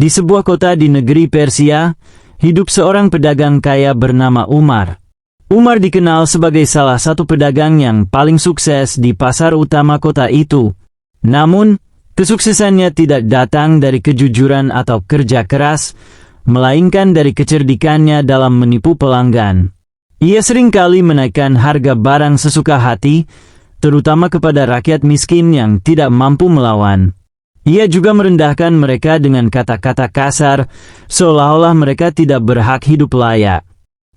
Di sebuah kota di negeri Persia, hidup seorang pedagang kaya bernama Umar. Umar dikenal sebagai salah satu pedagang yang paling sukses di pasar utama kota itu. Namun, kesuksesannya tidak datang dari kejujuran atau kerja keras, melainkan dari kecerdikannya dalam menipu pelanggan. Ia seringkali menaikkan harga barang sesuka hati, terutama kepada rakyat miskin yang tidak mampu melawan. Ia juga merendahkan mereka dengan kata-kata kasar, seolah-olah mereka tidak berhak hidup layak.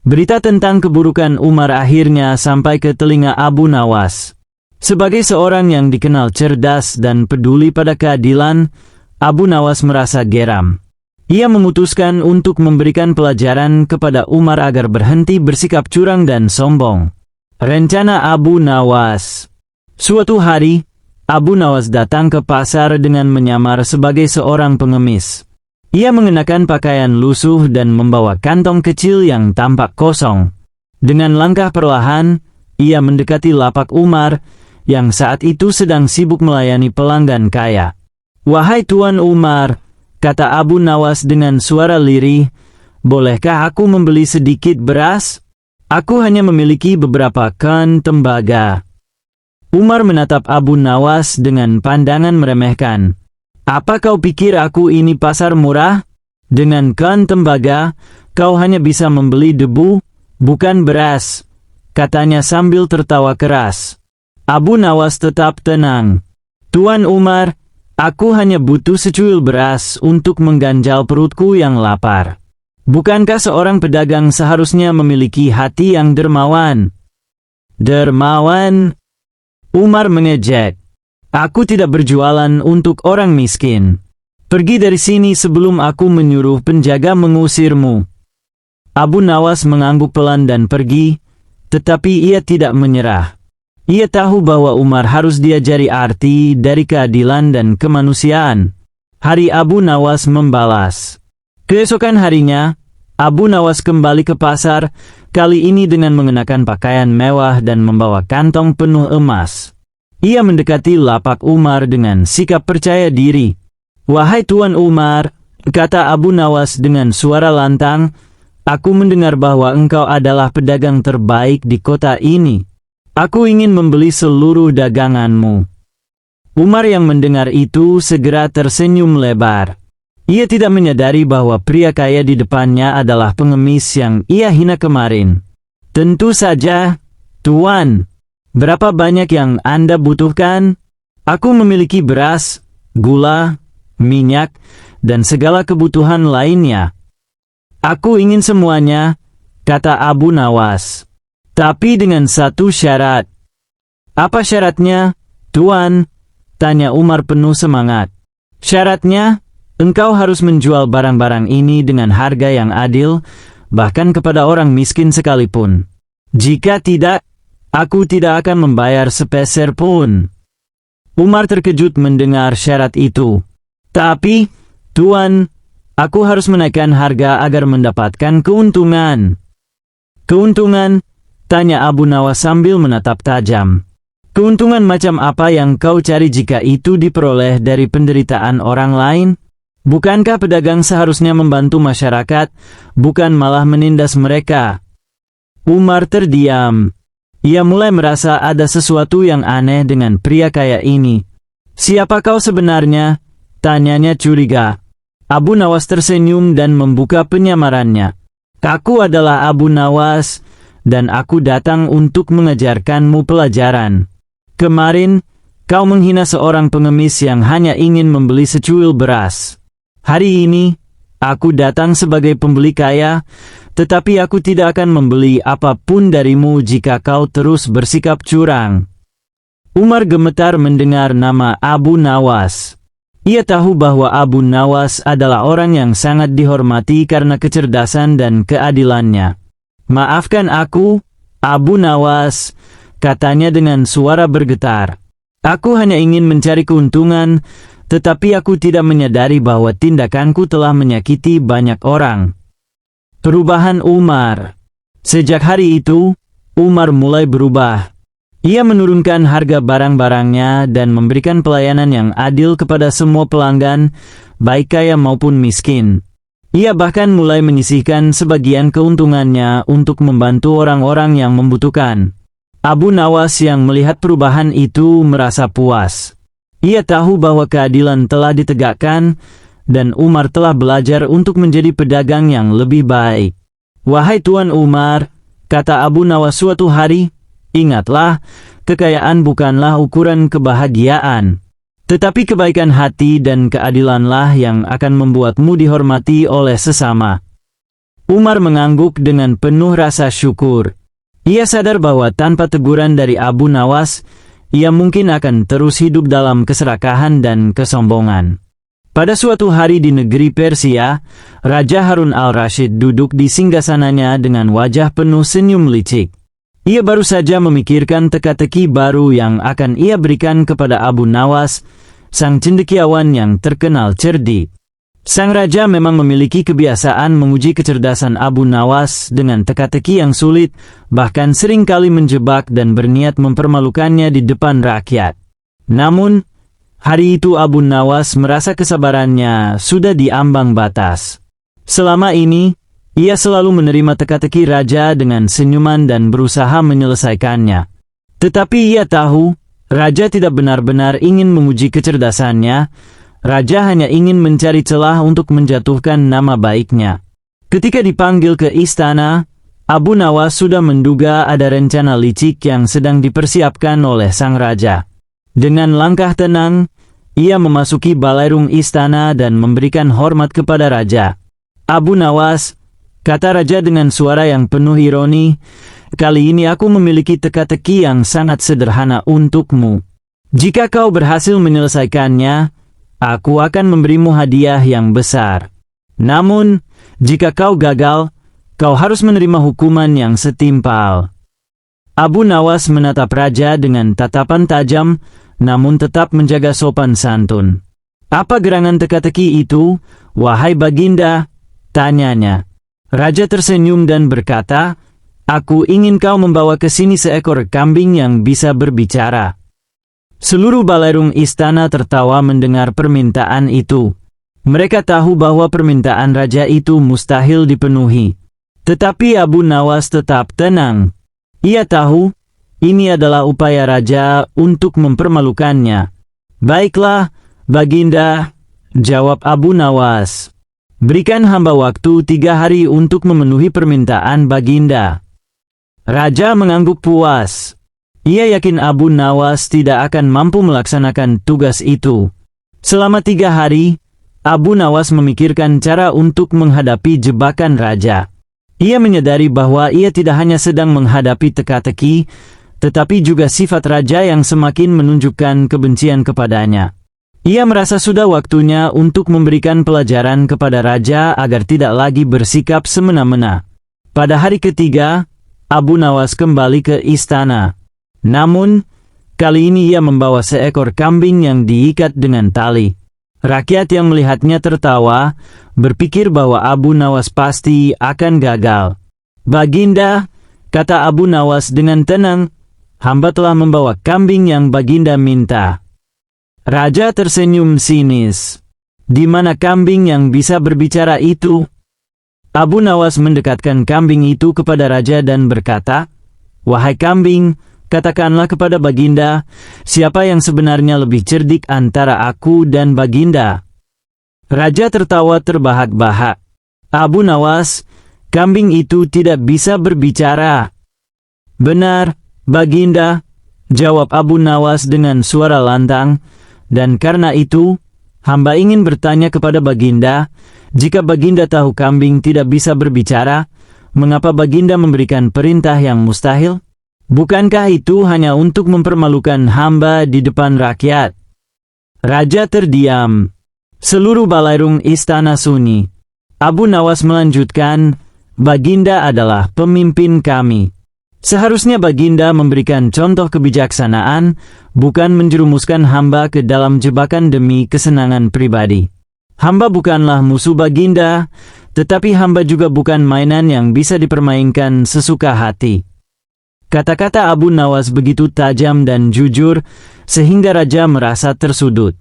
Berita tentang keburukan Umar akhirnya sampai ke telinga Abu Nawas. Sebagai seorang yang dikenal cerdas dan peduli pada keadilan, Abu Nawas merasa geram. Ia memutuskan untuk memberikan pelajaran kepada Umar agar berhenti bersikap curang dan sombong. Rencana Abu Nawas. Suatu hari, Abu Nawas datang ke pasar dengan menyamar sebagai seorang pengemis. Ia mengenakan pakaian lusuh dan membawa kantong kecil yang tampak kosong. Dengan langkah perlahan, ia mendekati lapak Umar, yang saat itu sedang sibuk melayani pelanggan kaya. "Wahai Tuan Umar," kata Abu Nawas dengan suara lirih, "bolehkah aku membeli sedikit beras? Aku hanya memiliki beberapa kan tembaga." Umar menatap Abu Nawas dengan pandangan meremehkan. "Apa kau pikir aku ini pasar murah? Dengan kan tembaga, kau hanya bisa membeli debu, bukan beras," katanya sambil tertawa keras. Abu Nawas tetap tenang. "Tuan Umar, aku hanya butuh secuil beras untuk mengganjal perutku yang lapar. Bukankah seorang pedagang seharusnya memiliki hati yang dermawan?" "Dermawan?" Umar mengejek. "Aku tidak berjualan untuk orang miskin. Pergi dari sini sebelum aku menyuruh penjaga mengusirmu." Abu Nawas mengangguk pelan dan pergi, tetapi ia tidak menyerah. Ia tahu bahwa Umar harus diajari arti dari keadilan dan kemanusiaan. Hari Abu Nawas membalas. Keesokan harinya, Abu Nawas kembali ke pasar, kali ini dengan mengenakan pakaian mewah dan membawa kantong penuh emas. Ia mendekati lapak Umar dengan sikap percaya diri. "Wahai Tuan Umar," kata Abu Nawas dengan suara lantang, "aku mendengar bahwa engkau adalah pedagang terbaik di kota ini. Aku ingin membeli seluruh daganganmu." Umar yang mendengar itu segera tersenyum lebar. Ia tidak menyadari bahwa pria kaya di depannya adalah pengemis yang ia hina kemarin. "Tentu saja, Tuan. Berapa banyak yang Anda butuhkan? Aku memiliki beras, gula, minyak, dan segala kebutuhan lainnya." "Aku ingin semuanya," kata Abu Nawas. "Tapi dengan satu syarat." "Apa syaratnya, Tuan?" tanya Umar penuh semangat. "Syaratnya, engkau harus menjual barang-barang ini dengan harga yang adil, bahkan kepada orang miskin sekalipun. Jika tidak, aku tidak akan membayar sepeser pun." Umar terkejut mendengar syarat itu. "Tapi, Tuan, aku harus menaikkan harga agar mendapatkan keuntungan." "Keuntungan?" tanya Abu Nawas sambil menatap tajam. "Keuntungan macam apa yang kau cari jika itu diperoleh dari penderitaan orang lain? Bukankah pedagang seharusnya membantu masyarakat, bukan malah menindas mereka?" Umar terdiam. Ia mulai merasa ada sesuatu yang aneh dengan pria kaya ini. "Siapa kau sebenarnya?" tanyanya curiga. Abu Nawas tersenyum dan membuka penyamarannya. "Aku adalah Abu Nawas, dan aku datang untuk mengajarkanmu pelajaran. Kemarin, kau menghina seorang pengemis yang hanya ingin membeli secuil beras. Hari ini, aku datang sebagai pembeli kaya, tetapi aku tidak akan membeli apapun darimu jika kau terus bersikap curang." Umar gemetar mendengar nama Abu Nawas. Ia tahu bahwa Abu Nawas adalah orang yang sangat dihormati karena kecerdasan dan keadilannya. "Maafkan aku, Abu Nawas," katanya dengan suara bergetar. "Aku hanya ingin mencari keuntungan, tetapi aku tidak menyadari bahwa tindakanku telah menyakiti banyak orang." Perubahan Umar. Sejak hari itu, Umar mulai berubah. Ia menurunkan harga barang-barangnya dan memberikan pelayanan yang adil kepada semua pelanggan, baik kaya maupun miskin. Ia bahkan mulai menyisihkan sebagian keuntungannya untuk membantu orang-orang yang membutuhkan. Abu Nawas yang melihat perubahan itu merasa puas. Ia tahu bahwa keadilan telah ditegakkan, dan Umar telah belajar untuk menjadi pedagang yang lebih baik. "Wahai Tuan Umar," kata Abu Nawas suatu hari, "ingatlah, kekayaan bukanlah ukuran kebahagiaan. Tetapi kebaikan hati dan keadilanlah yang akan membuatmu dihormati oleh sesama." Umar mengangguk dengan penuh rasa syukur. Ia sadar bahwa tanpa teguran dari Abu Nawas, ia mungkin akan terus hidup dalam keserakahan dan kesombongan. Pada suatu hari di negeri Persia, Raja Harun al-Rashid duduk di singgasananya dengan wajah penuh senyum licik. Ia baru saja memikirkan teka-teki baru yang akan ia berikan kepada Abu Nawas, sang cendekiawan yang terkenal cerdik. Sang raja memang memiliki kebiasaan menguji kecerdasan Abu Nawas dengan teka-teki yang sulit, bahkan seringkali menjebak dan berniat mempermalukannya di depan rakyat. Namun, hari itu Abu Nawas merasa kesabarannya sudah diambang batas. Selama ini, ia selalu menerima teka-teki raja dengan senyuman dan berusaha menyelesaikannya. Tetapi ia tahu, raja tidak benar-benar ingin menguji kecerdasannya. Raja hanya ingin mencari celah untuk menjatuhkan nama baiknya. Ketika dipanggil ke istana, Abu Nawas sudah menduga ada rencana licik yang sedang dipersiapkan oleh sang raja. Dengan langkah tenang, ia memasuki balairung istana dan memberikan hormat kepada raja. "Abu Nawas," kata raja dengan suara yang penuh ironi, "kali ini aku memiliki teka-teki yang sangat sederhana untukmu. Jika kau berhasil menyelesaikannya, aku akan memberimu hadiah yang besar. Namun, jika kau gagal, kau harus menerima hukuman yang setimpal." Abu Nawas menatap raja dengan tatapan tajam, namun tetap menjaga sopan santun. "Apa gerangan teka-teki itu, wahai baginda?" tanyanya. Raja tersenyum dan berkata, "Aku ingin kau membawa ke sini seekor kambing yang bisa berbicara." Seluruh balairung istana tertawa mendengar permintaan itu. Mereka tahu bahwa permintaan raja itu mustahil dipenuhi. Tetapi Abu Nawas tetap tenang. Ia tahu, ini adalah upaya raja untuk mempermalukannya. "Baiklah, baginda," jawab Abu Nawas. "Berikan hamba waktu 3 hari untuk memenuhi permintaan baginda." Raja mengangguk puas. Ia yakin Abu Nawas tidak akan mampu melaksanakan tugas itu. Selama 3 hari, Abu Nawas memikirkan cara untuk menghadapi jebakan raja. Ia menyadari bahwa ia tidak hanya sedang menghadapi teka-teki, tetapi juga sifat raja yang semakin menunjukkan kebencian kepadanya. Ia merasa sudah waktunya untuk memberikan pelajaran kepada raja agar tidak lagi bersikap semena-mena. Pada hari ketiga, Abu Nawas kembali ke istana. Namun, kali ini ia membawa seekor kambing yang diikat dengan tali. Rakyat yang melihatnya tertawa, berpikir bahwa Abu Nawas pasti akan gagal. "Baginda," kata Abu Nawas dengan tenang, "hamba telah membawa kambing yang baginda minta." Raja tersenyum sinis. "Di mana kambing yang bisa berbicara itu?" Abu Nawas mendekatkan kambing itu kepada raja dan berkata, "Wahai kambing, katakanlah kepada baginda, siapa yang sebenarnya lebih cerdik antara aku dan baginda?" Raja tertawa terbahak-bahak. "Abu Nawas, kambing itu tidak bisa berbicara." "Benar, baginda," jawab Abu Nawas dengan suara lantang, "dan karena itu, hamba ingin bertanya kepada baginda, jika baginda tahu kambing tidak bisa berbicara, mengapa baginda memberikan perintah yang mustahil? Bukankah itu hanya untuk mempermalukan hamba di depan rakyat?" Raja terdiam. Seluruh balairung istana sunyi. Abu Nawas melanjutkan, "Baginda adalah pemimpin kami. Seharusnya baginda memberikan contoh kebijaksanaan, bukan menjerumuskan hamba ke dalam jebakan demi kesenangan pribadi. Hamba bukanlah musuh baginda, tetapi hamba juga bukan mainan yang bisa dipermainkan sesuka hati." Kata-kata Abu Nawas begitu tajam dan jujur, sehingga raja merasa tersudut.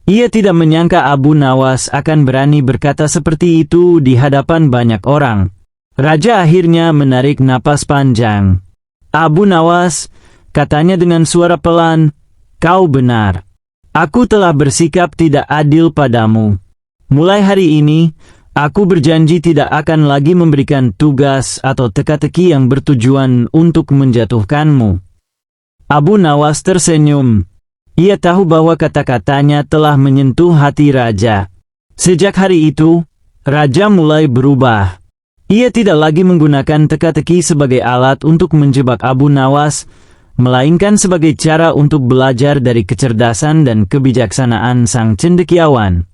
Ia tidak menyangka Abu Nawas akan berani berkata seperti itu di hadapan banyak orang. Raja akhirnya menarik napas panjang. "Abu Nawas," katanya dengan suara pelan, "kau benar. Aku telah bersikap tidak adil padamu. Mulai hari ini, aku berjanji tidak akan lagi memberikan tugas atau teka-teki yang bertujuan untuk menjatuhkanmu." Abu Nawas tersenyum. Ia tahu bahwa kata-katanya telah menyentuh hati raja. Sejak hari itu, raja mulai berubah. Ia tidak lagi menggunakan teka-teki sebagai alat untuk menjebak Abu Nawas, melainkan sebagai cara untuk belajar dari kecerdasan dan kebijaksanaan sang cendekiawan.